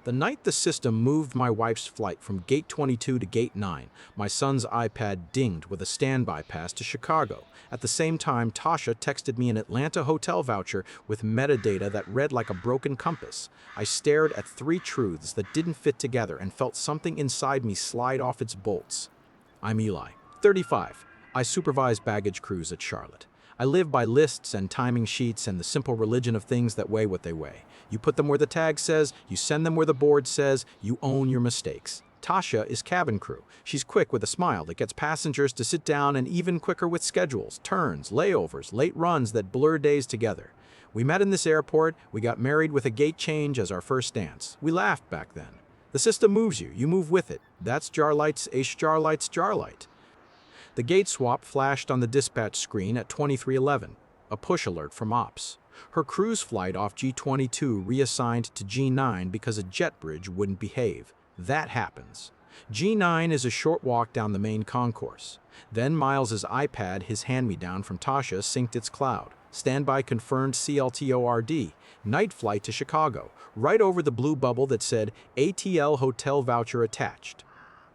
The night the system moved my wife's flight from Gate 22 to Gate 9, my son's iPad dinged with a standby pass to Chicago. At the same time, Tasha texted me an Atlanta hotel voucher with metadata that read like a broken compass. I stared at three truths that didn't fit together and felt something inside me slide off its bolts. I'm Eli, 35. I supervise baggage crews at Charlotte. I live by lists and timing sheets and the simple religion of things that weigh what they weigh. You put them where the tag says, you send them where the board says, you own your mistakes. Tasha is cabin crew. She's quick with a smile that gets passengers to sit down and even quicker with schedules, turns, layovers, late runs that blur days together. We met in this airport, we got married with a gate change as our first dance. We laughed back then. The system moves you move with it. That's Jarlight's Jarlight's Jarlight. The gate swap flashed on the dispatch screen at 2311, a push alert from ops. Her cruise flight off G22 reassigned to G9 because a jet bridge wouldn't behave. That happens. G9 is a short walk down the main concourse. Then Miles's iPad, his hand-me-down from Tasha, synced its cloud. Standby confirmed CLTORD, night flight to Chicago, right over the blue bubble that said ATL hotel voucher attached.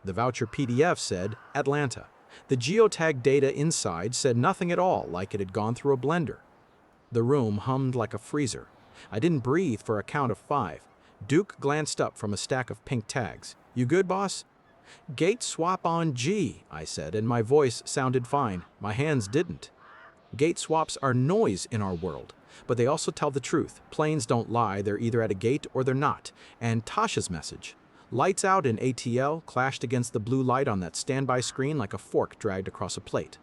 The voucher PDF said Atlanta. The geotag data inside said nothing at all, like it had gone through a blender. The room hummed like a freezer. I didn't breathe for a count of 5. Duke glanced up from a stack of pink tags. "You good, boss?" "Gate swap on G," I said, and my voice sounded fine. My hands didn't. Gate swaps are noise in our world, but they also tell the truth. Planes don't lie, they're either at a gate or they're not. And Tasha's message. Lights out in ATL clashed against the blue light on that standby screen like a fork dragged across a plate.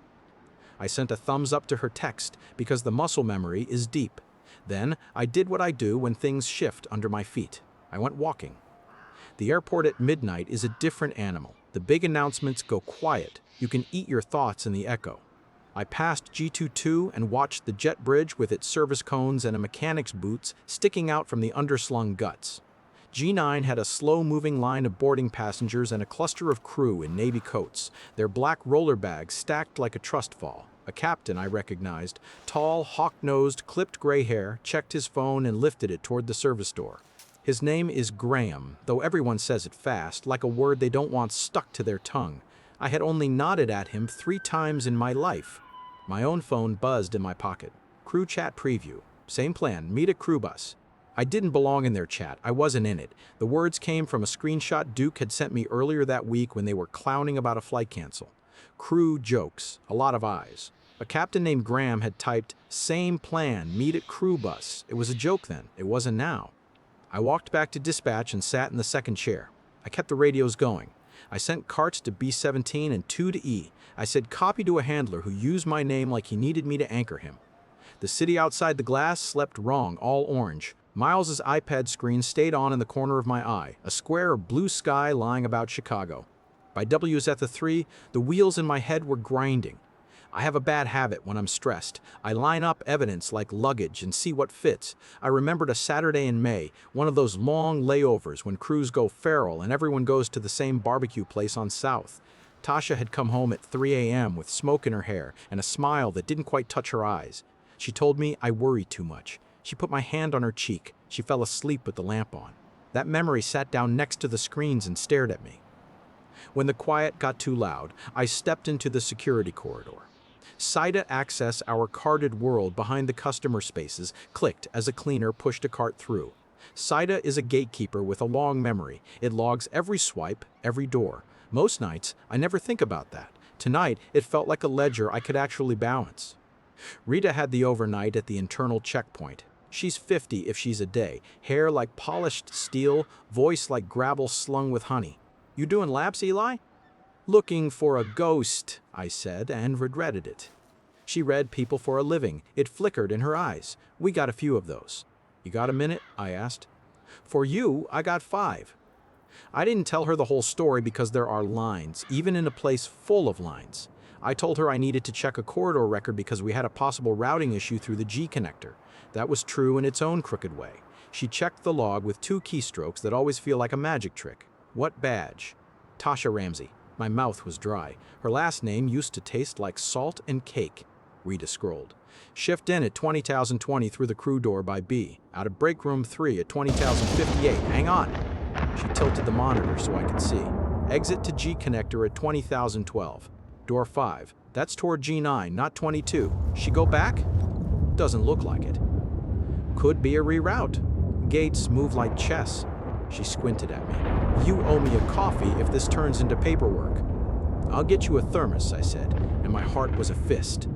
I sent a thumbs up to her text because the muscle memory is deep. Then I did what I do when things shift under my feet. I went walking. The airport at midnight is a different animal. The big announcements go quiet. You can eat your thoughts in the echo. I passed G22 and watched the jet bridge with its service cones and a mechanic's boots sticking out from the underslung guts. G9 had a slow-moving line of boarding passengers and a cluster of crew in navy coats, their black roller bags stacked like a trust fall. A captain I recognized, tall, hawk-nosed, clipped gray hair, checked his phone and lifted it toward the service door. His name is Graham, though everyone says it fast, like a word they don't want stuck to their tongue. I had only nodded at him 3 times in my life. My own phone buzzed in my pocket. Crew chat preview. Same plan, meet a crew bus. I didn't belong in their chat. I wasn't in it. The words came from a screenshot Duke had sent me earlier that week when they were clowning about a flight cancel. Crew jokes, a lot of eyes. A captain named Graham had typed, "Same plan, meet at crew bus." It was a joke then. It wasn't now. I walked back to dispatch and sat in the second chair. I kept the radios going. I sent carts to B-17 and 2 to E. I said copy to a handler who used my name like he needed me to anchor him. The city outside the glass slept wrong, all orange. Miles's iPad screen stayed on in the corner of my eye, a square of blue sky lying about Chicago. By WZ 3, the wheels in my head were grinding. I have a bad habit when I'm stressed. I line up evidence like luggage and see what fits. I remembered a Saturday in May, one of those long layovers when crews go feral and everyone goes to the same barbecue place on South. Tasha had come home at 3 a.m. with smoke in her hair and a smile that didn't quite touch her eyes. She told me I worry too much. She put my hand on her cheek. She fell asleep with the lamp on. That memory sat down next to the screens and stared at me. When the quiet got too loud, I stepped into the security corridor. SIDA Access, our carded world behind the customer spaces, clicked as a cleaner pushed a cart through. SIDA is a gatekeeper with a long memory. It logs every swipe, every door. Most nights, I never think about that. Tonight, it felt like a ledger I could actually balance. Rita had the overnight at the internal checkpoint. She's 50 if she's a day, hair like polished steel, voice like gravel slung with honey. "You doing laps, Eli?" "Looking for a ghost," I said, and regretted it. She read People for a Living. It flickered in her eyes. "We got a few of those." "You got a minute?" I asked. "For you, I got 5. I didn't tell her the whole story because there are lines, even in a place full of lines. I told her I needed to check a corridor record because we had a possible routing issue through the G connector. That was true in its own crooked way. She checked the log with 2 keystrokes that always feel like a magic trick. "What badge?" "Tasha Ramsey." My mouth was dry. Her last name used to taste like salt and cake. Rita scrolled. "Shift in at 20,020 through the crew door by B. Out of break room 3 at 20,058. Hang on." She tilted the monitor so I could see. Exit to G connector at 20,012. Door 5. That's toward G9, not 22. She go back? Doesn't look like it. Could be a reroute. Gates move like chess. She squinted at me. You owe me a coffee if this turns into paperwork. I'll get you a thermos, I said, and my heart was a fist.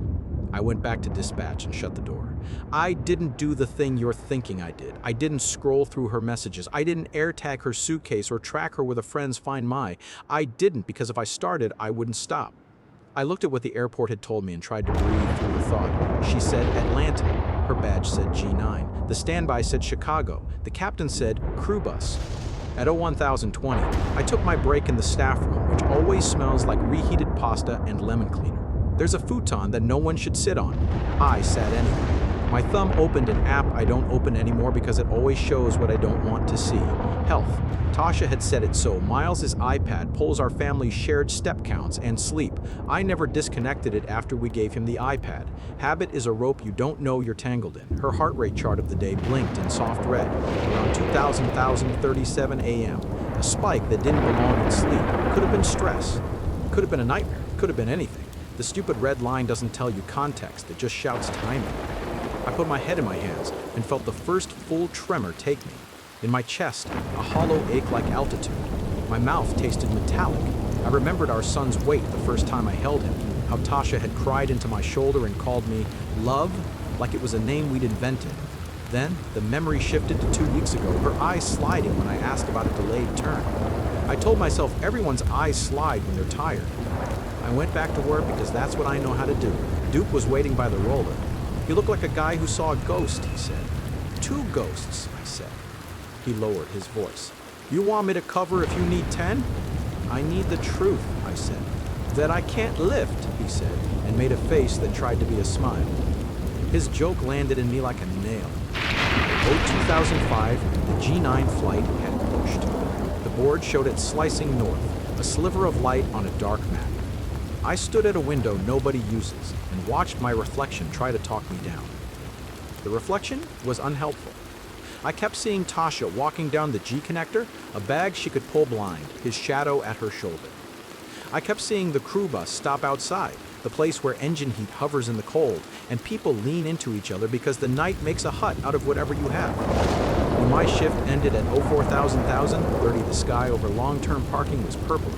I went back to dispatch and shut the door. I didn't do the thing you're thinking I did. I didn't scroll through her messages. I didn't AirTag her suitcase or track her with a friend's Find My. I didn't because if I started, I wouldn't stop. I looked at what the airport had told me and tried to breathe through the thought. She said Atlanta. Her badge said G9. The standby said Chicago. The captain said crew bus. At 01020, I took my break in the staff room, which always smells like reheated pasta and lemon cleaner. There's a futon that no one should sit on. I sat anyway. My thumb opened an app I don't open anymore because it always shows what I don't want to see. Health. Tasha had said it so. Miles's iPad pulls our family's shared step counts and sleep. I never disconnected it after we gave him the iPad. Habit is a rope you don't know you're tangled in. Her heart rate chart of the day blinked in soft red, around 2037 a.m. A spike that didn't belong in sleep. Could have been stress. Could have been a nightmare. Could have been anything. The stupid red line doesn't tell you context, it just shouts timing. I put my head in my hands and felt the first full tremor take me. In my chest, a hollow ache like altitude. My mouth tasted metallic. I remembered our son's weight the first time I held him, how Tasha had cried into my shoulder and called me love, like it was a name we'd invented. Then, the memory shifted to 2 weeks ago, her eyes sliding when I asked about a delayed turn. I told myself everyone's eyes slide when they're tired. I went back to work because that's what I know how to do. Duke was waiting by the roller. You look like a guy who saw a ghost, he said. 2 ghosts, I said. He lowered his voice. You want me to cover if you need 10? I need the truth, I said. That I can't lift, he said, and made a face that tried to be a smile. His joke landed in me like a nail. 2005, the G9 flight had pushed. The board showed it slicing north, a sliver of light on a dark map. I stood at a window nobody uses and watched my reflection try to talk me down. The reflection was unhelpful. I kept seeing Tasha walking down the G connector, a bag she could pull blind, his shadow at her shoulder. I kept seeing the crew bus stop outside, the place where engine heat hovers in the cold, and people lean into each other because the night makes a hut out of whatever you have. When my shift ended at 04,000, the sky over long-term parking was purple.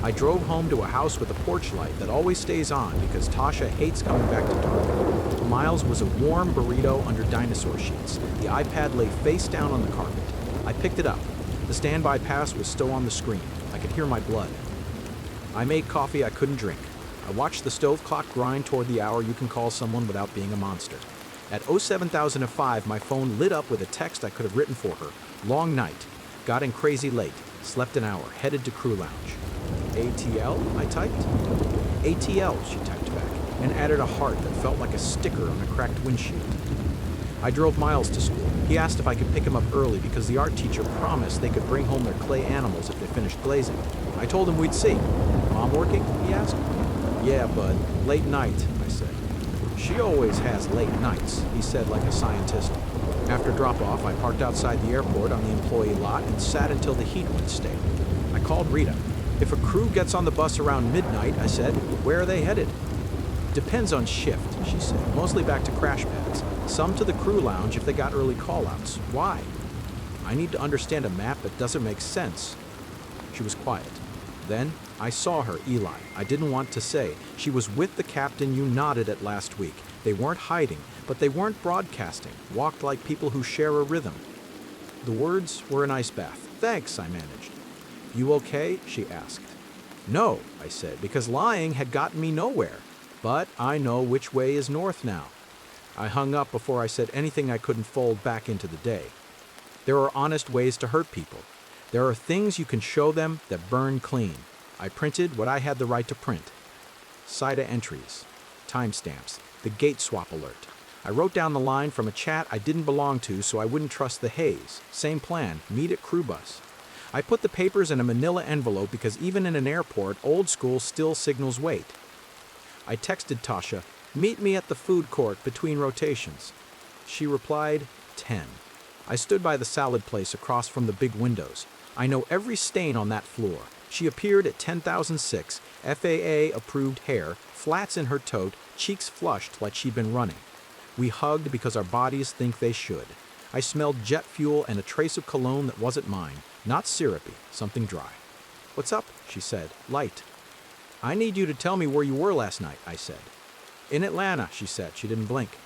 I drove home to a house with a porch light that always stays on because Tasha hates coming back to dark. Miles was a warm burrito under dinosaur sheets. The iPad lay face down on the carpet. I picked it up. The standby pass was still on the screen. I could hear my blood. I made coffee I couldn't drink. I watched the stove clock grind toward the hour you can call someone without being a monster. At 07,005, my phone lit up with a text I could have written for her. Long night. Got in crazy late. Slept an hour. Headed to crew lounge. ATL, I typed. ATL, she typed back, and added a heart that felt like a sticker on a cracked windshield. I drove Miles to school. He asked if I could pick him up early because the art teacher promised they could bring home their clay animals if they finished glazing. I told him we'd see. Mom working? He asked. Yeah, bud. Late night, I said. She always has late nights, he said like a scientist. After drop-off, I parked outside the airport on the employee lot and sat until the heat went stale. I called Rita. If a crew gets on the bus around midnight, I said, where are they headed? Depends on shift, she said, mostly back to crash pads. Some to the crew lounge if they got early call-outs. Why? I need to understand a map that doesn't make sense. She was quiet. Then I saw her, Eli. I didn't want to say. She was with the captain you nodded at last week. They weren't hiding, but they weren't broadcasting. Walked like people who share a rhythm. The words were an ice bath. Thanks, I managed. You okay? She asked. No, I said, because lying had gotten me nowhere. But I know which way is north now. I hung up before I said anything I couldn't fold back into the day. There are honest ways to hurt people. There are things you can show them that burn clean. I printed what I had the right to print. SIDA entries, timestamps, the gate swap alert. I wrote down the line from a chat I didn't belong to so I wouldn't trust the haze. Same plan, meet at crew bus. I put the papers in a manila envelope because even in an airport, old school still signals wait. I texted Tasha, meet me at the food court between rotations. She replied, 10. I stood by the salad place across from the big windows. I know every stain on that floor. She appeared at 10,006, FAA-approved hair, flats in her tote, cheeks flushed like she'd been running. We hugged because our bodies think they should. I smelled jet fuel and a trace of cologne that wasn't mine, not syrupy, something dry. "What's up?" she said, light. "I need you to tell me where you were last night," I said. "In Atlanta," she said. She didn't blink.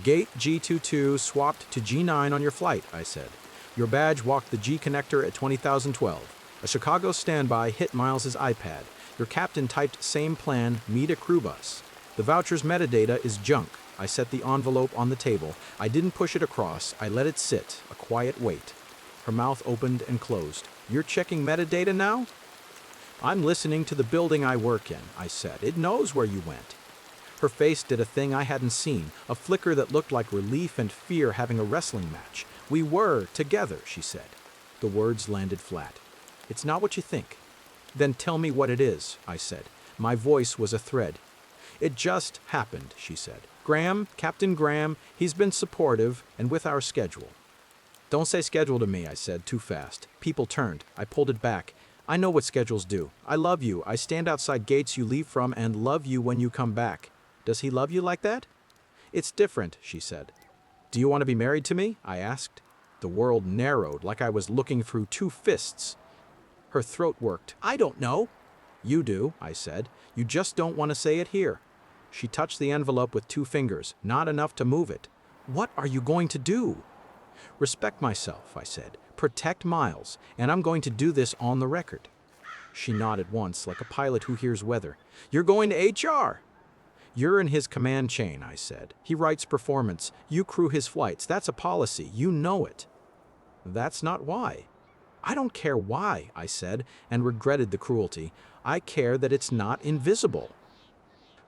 "Gate G22 swapped to G9 on your flight," I said. "Your badge walked the G connector at 20,012. A Chicago standby hit Miles's iPad. Your captain typed same plan, meet a crew bus. The voucher's metadata is junk." I set the envelope on the table. I didn't push it across. I let it sit, a quiet wait. Her mouth opened and closed. "You're checking metadata now?" "I'm listening to the building I work in," I said. "It knows where you went." Her face did a thing I hadn't seen, a flicker that looked like relief and fear having a wrestling match. "We were together," she said. The words landed flat. "It's not what you think." "Then tell me what it is," I said. My voice was a thread. "It just happened," she said. Captain Graham, he's been supportive, and with our schedule." "Don't say schedule to me," I said, too fast. People turned. I pulled it back. "I know what schedules do. I love you. I stand outside gates you leave from and love you when you come back. Does he love you like that?" "It's different," she said. "Do you want to be married to me?" I asked. The world narrowed like I was looking through two fists. Her throat worked. "I don't know." "You do," I said. "You just don't want to say it here." She touched the envelope with 2 fingers, not enough to move it. "What are you going to do?" "Respect myself," I said. "Protect Miles, and I'm going to do this on the record." She nodded once, like a pilot who hears weather. "You're going to HR?" "You're in his command chain," I said. "He writes performance. You crew his flights. That's a policy. You know it." "That's not why." "I don't care why," I said, and regretted the cruelty. "I care that it's not invisible."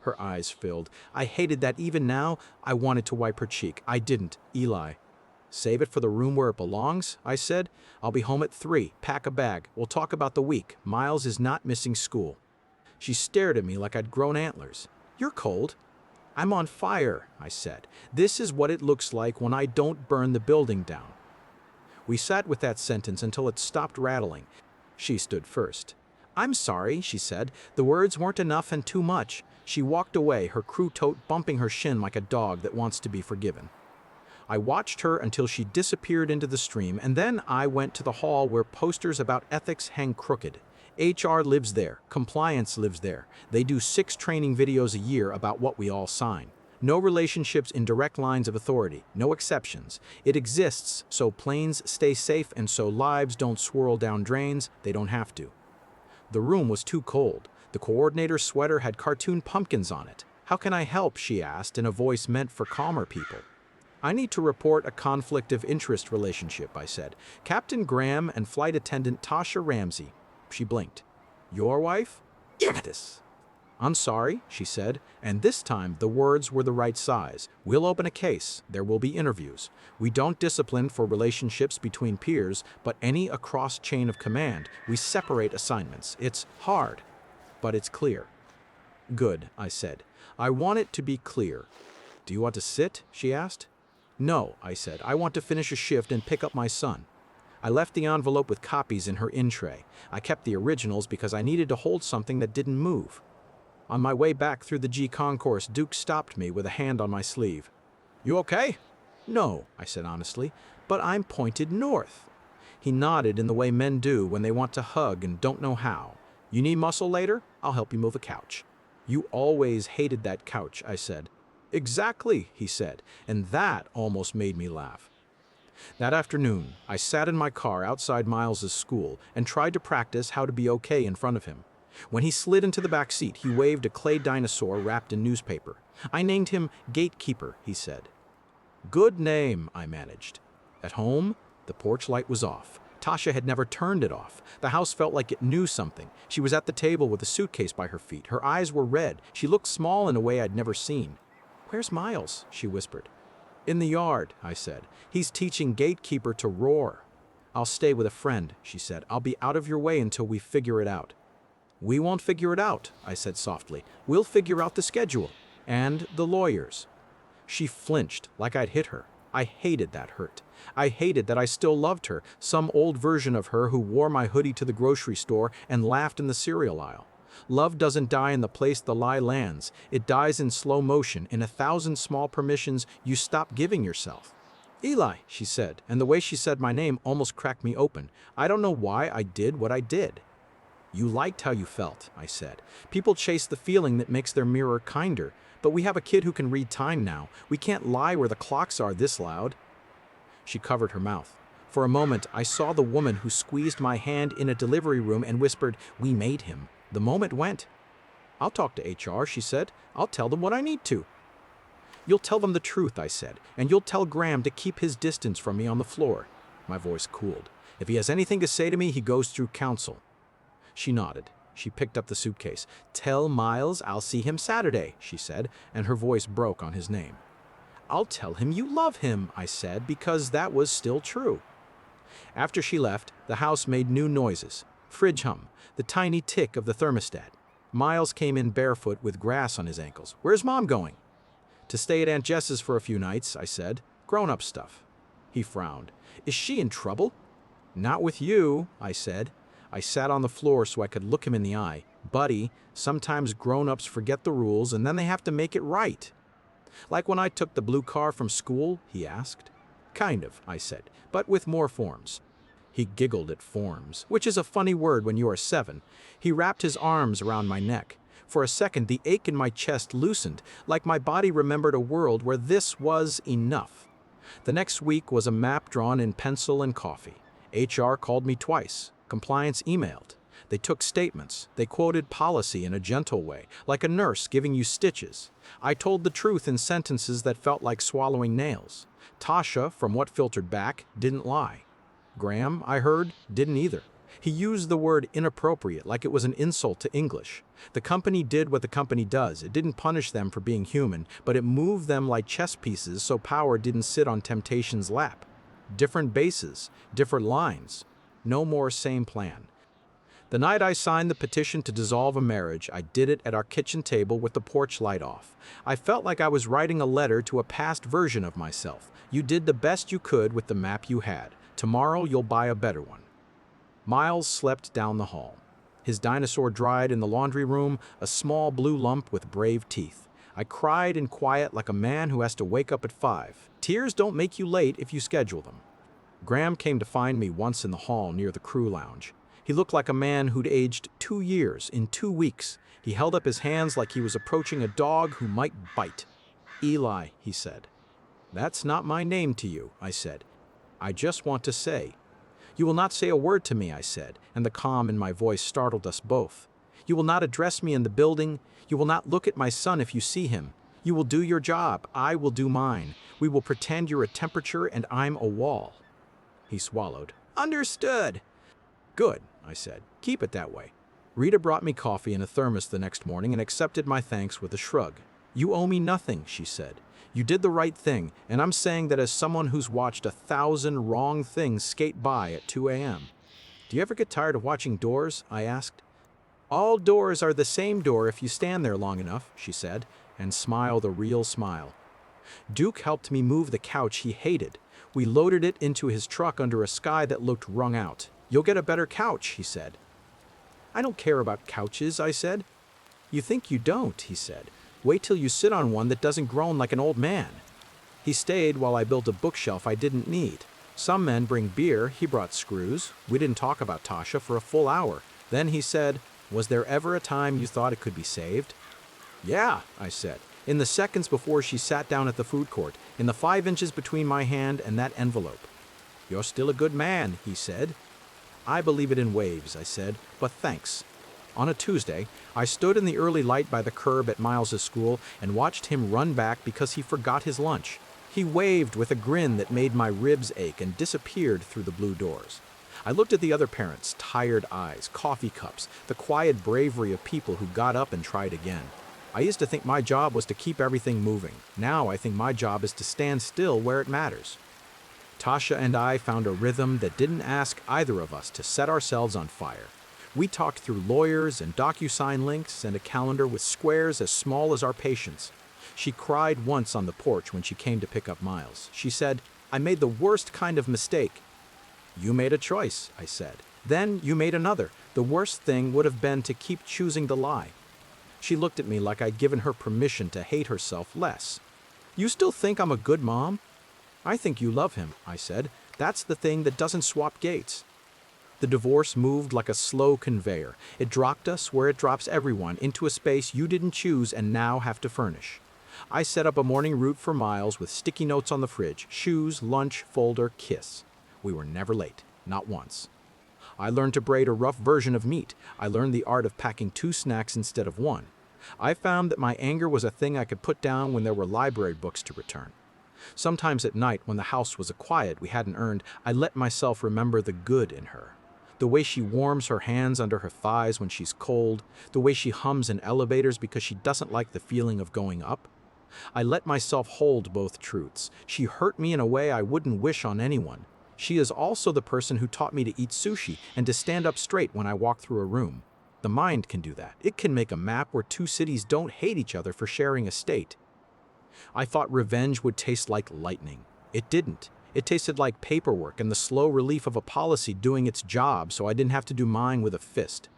Her eyes filled. I hated that even now. I wanted to wipe her cheek. I didn't. "Eli." "Save it for the room where it belongs," I said. "I'll be home at 3. Pack a bag. We'll talk about the week. Miles is not missing school." She stared at me like I'd grown antlers. "You're cold." "I'm on fire," I said. "This is what it looks like when I don't burn the building down." We sat with that sentence until it stopped rattling. She stood first. "I'm sorry," she said. "The words weren't enough and too much." She walked away, her crew tote bumping her shin like a dog that wants to be forgiven. I watched her until she disappeared into the stream, and then I went to the hall where posters about ethics hang crooked. HR lives there. Compliance lives there. They do 6 training videos a year about what we all sign. No relationships in direct lines of authority. No exceptions. It exists so planes stay safe and so lives don't swirl down drains. They don't have to. The room was too cold. The coordinator's sweater had cartoon pumpkins on it. "How can I help?" she asked in a voice meant for calmer people. "I need to report a conflict of interest relationship," I said. "Captain Graham and flight attendant Tasha Ramsey." She blinked. "Your wife?" "Yes." "I'm sorry," she said, and this time the words were the right size. "We'll open a case. There will be interviews. We don't discipline for relationships between peers, but any across chain of command, we separate assignments. It's hard, but it's clear." "Good," I said. "I want it to be clear." "Do you want to sit?" she asked. "No," I said. "I want to finish a shift and pick up my son." I left the envelope with copies in her in-tray. I kept the originals because I needed to hold something that didn't move. On my way back through the G concourse, Duke stopped me with a hand on my sleeve. "You okay?" "No," I said honestly, "but I'm pointed north." He nodded in the way men do when they want to hug and don't know how. "You need muscle later? I'll help you move a couch." "You always hated that couch," I said. "Exactly," he said, and that almost made me laugh. That afternoon, I sat in my car outside Miles's school and tried to practice how to be okay in front of him. When he slid into the back seat, he waved a clay dinosaur wrapped in newspaper. "I named him Gatekeeper," he said. "Good name," I managed. At home, the porch light was off. Tasha had never turned it off. The house felt like it knew something. She was at the table with a suitcase by her feet. Her eyes were red. She looked small in a way I'd never seen. "Where's Miles?" she whispered. "In the yard," I said. "He's teaching Gatekeeper to roar." "I'll stay with a friend," she said. "I'll be out of your way until we figure it out." "We won't figure it out," I said softly. "We'll figure out the schedule. And the lawyers." She flinched, like I'd hit her. I hated that hurt. I hated that I still loved her, some old version of her who wore my hoodie to the grocery store and laughed in the cereal aisle. Love doesn't die in the place the lie lands. It dies in slow motion, in 1,000 small permissions you stop giving yourself. Eli, she said, and the way she said my name almost cracked me open. I don't know why I did what I did. You liked how you felt, I said. People chase the feeling that makes their mirror kinder, but we have a kid who can read time now. We can't lie where the clocks are this loud. She covered her mouth. For a moment, I saw the woman who squeezed my hand in a delivery room and whispered, "We made him." The moment went. "I'll talk to HR," she said. "I'll tell them what I need to." "You'll tell them the truth," I said, "and you'll tell Graham to keep his distance from me on the floor." My voice cooled. "If he has anything to say to me, he goes through counsel." She nodded. She picked up the suitcase. "Tell Miles I'll see him Saturday," she said, and her voice broke on his name. "I'll tell him you love him," I said, because that was still true. After she left, the house made new noises. Fridge hum, the tiny tick of the thermostat. Miles came in barefoot with grass on his ankles. "Where's Mom going?" "To stay at Aunt Jess's for a few nights," I said. "Grown-up stuff." He frowned. "Is she in trouble?" "Not with you," I said. I sat on the floor so I could look him in the eye. "Buddy, sometimes grown-ups forget the rules and then they have to make it right." "Like when I took the blue car from school?" he asked. "Kind of," I said, "but with more forms." He giggled at forms, which is a funny word when you are 7. He wrapped his arms around my neck. For a second, the ache in my chest loosened, like my body remembered a world where this was enough. The next week was a map drawn in pencil and coffee. HR called me twice. Compliance emailed. They took statements. They quoted policy in a gentle way, like a nurse giving you stitches. I told the truth in sentences that felt like swallowing nails. Tasha, from what filtered back, didn't lie. Graham, I heard, didn't either. He used the word inappropriate like it was an insult to English. The company did what the company does. It didn't punish them for being human, but it moved them like chess pieces so power didn't sit on temptation's lap. Different bases, different lines. No more same plan. The night I signed the petition to dissolve a marriage, I did it at our kitchen table with the porch light off. I felt like I was writing a letter to a past version of myself. You did the best you could with the map you had. Tomorrow you'll buy a better one. Miles slept down the hall. His dinosaur dried in the laundry room, a small blue lump with brave teeth. I cried in quiet like a man who has to wake up at 5. Tears don't make you late if you schedule them. Graham came to find me once in the hall near the crew lounge. He looked like a man who'd aged 2 years in 2 weeks. He held up his hands like he was approaching a dog who might bite. "Eli," he said. "That's not my name to you," I said. "I just want to say." "You will not say a word to me," I said, and the calm in my voice startled us both. "You will not address me in the building. You will not look at my son if you see him. You will do your job. I will do mine. We will pretend you're a temperature and I'm a wall." He swallowed. "Understood." "Good," I said. "Keep it that way." Rita brought me coffee in a thermos the next morning and accepted my thanks with a shrug. "You owe me nothing," she said. "You did the right thing, and I'm saying that as someone who's watched 1,000 wrong things skate by at 2 a.m. "Do you ever get tired of watching doors?" I asked. "All doors are the same door if you stand there long enough," she said, and smiled a real smile. Duke helped me move the couch he hated. We loaded it into his truck under a sky that looked wrung out. "You'll get a better couch," he said. "I don't care about couches," I said. "You think you don't," he said. "Wait till you sit on one that doesn't groan like an old man." He stayed while I built a bookshelf I didn't need. Some men bring beer, he brought screws. We didn't talk about Tasha for a full hour. Then he said, "Was there ever a time you thought it could be saved?" "Yeah," I said. "In the seconds before she sat down at the food court, in the 5 inches between my hand and that envelope." "You're still a good man," he said. "I believe it in waves," I said, "but thanks." On a Tuesday, I stood in the early light by the curb at Miles's school and watched him run back because he forgot his lunch. He waved with a grin that made my ribs ache and disappeared through the blue doors. I looked at the other parents, tired eyes, coffee cups, the quiet bravery of people who got up and tried again. I used to think my job was to keep everything moving. Now I think my job is to stand still where it matters. Tasha and I found a rhythm that didn't ask either of us to set ourselves on fire. We talked through lawyers and DocuSign links and a calendar with squares as small as our patience. She cried once on the porch when she came to pick up Miles. She said, "I made the worst kind of mistake." "You made a choice," I said. "Then you made another. The worst thing would have been to keep choosing the lie." She looked at me like I'd given her permission to hate herself less. "You still think I'm a good mom?" "I think you love him," I said. "That's the thing that doesn't swap gates." The divorce moved like a slow conveyor. It dropped us where it drops everyone, into a space you didn't choose and now have to furnish. I set up a morning route for Miles with sticky notes on the fridge: shoes, lunch, folder, kiss. We were never late, not once. I learned to braid a rough version of meat. I learned the art of packing 2 snacks instead of 1. I found that my anger was a thing I could put down when there were library books to return. Sometimes at night, when the house was a quiet we hadn't earned, I let myself remember the good in her. The way she warms her hands under her thighs when she's cold, the way she hums in elevators because she doesn't like the feeling of going up. I let myself hold both truths. She hurt me in a way I wouldn't wish on anyone. She is also the person who taught me to eat sushi and to stand up straight when I walk through a room. The mind can do that. It can make a map where 2 cities don't hate each other for sharing a state. I thought revenge would taste like lightning. It didn't. It tasted like paperwork and the slow relief of a policy doing its job so I didn't have to do mine with a fist.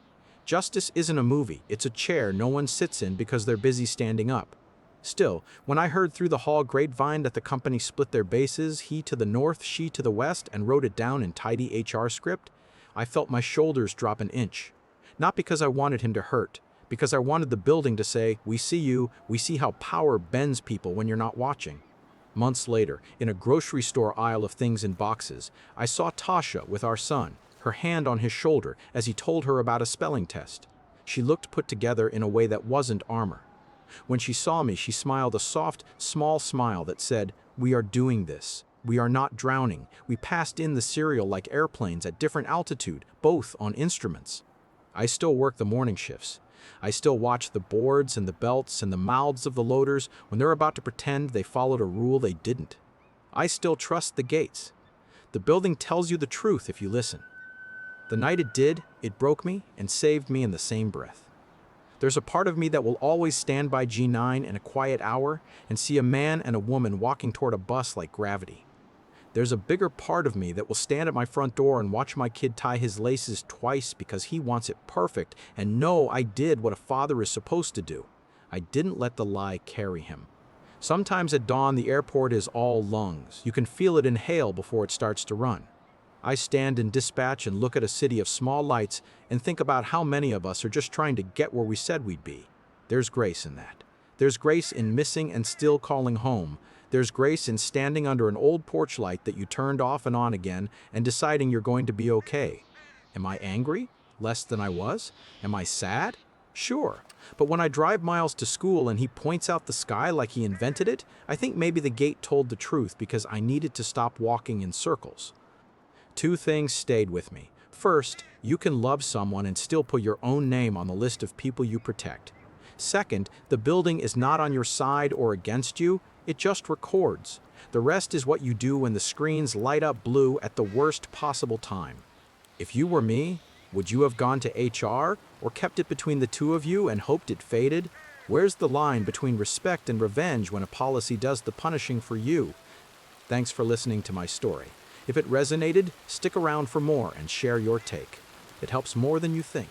Justice isn't a movie. It's a chair no one sits in because they're busy standing up. Still, when I heard through the hall grapevine that the company split their bases, he to the north, she to the west, and wrote it down in tidy HR script, I felt my shoulders drop an inch. Not because I wanted him to hurt, because I wanted the building to say, "We see you, we see how power bends people when you're not watching." Months later, in a grocery store aisle of things in boxes, I saw Tasha with our son, her hand on his shoulder as he told her about a spelling test. She looked put together in a way that wasn't armor. When she saw me, she smiled a soft, small smile that said, "We are doing this. We are not drowning. We passed in the cereal like airplanes at different altitude, both on instruments." I still work the morning shifts. I still watch the boards and the belts and the mouths of the loaders when they're about to pretend they followed a rule they didn't. I still trust the gates. The building tells you the truth if you listen. The night it did, it broke me and saved me in the same breath. There's a part of me that will always stand by G9 in a quiet hour and see a man and a woman walking toward a bus like gravity. There's a bigger part of me that will stand at my front door and watch my kid tie his laces twice because he wants it perfect and know I did what a father is supposed to do. I didn't let the lie carry him. Sometimes at dawn, the airport is all lungs. You can feel it inhale before it starts to run. I stand in dispatch and look at a city of small lights and think about how many of us are just trying to get where we said we'd be. There's grace in that. There's grace in missing and still calling home. There's grace in standing under an old porch light that you turned off and on again and deciding you're going to be okay. Am I angry? Less than I was? Am I sad? Sure. But when I drive Miles to school and he points out the sky like he invented it, I think maybe the gate told the truth because I needed to stop walking in circles. 2 things stayed with me. First, you can love someone and still put your own name on the list of people you protect. Second, the building is not on your side or against you, it just records. The rest is what you do when the screens light up blue at the worst possible time. If you were me, would you have gone to HR or kept it between the 2 of you and hoped it faded? Where's the line between respect and revenge when a policy does the punishing for you? Thanks for listening to my story. If it resonated, stick around for more and share your take. It helps more than you think.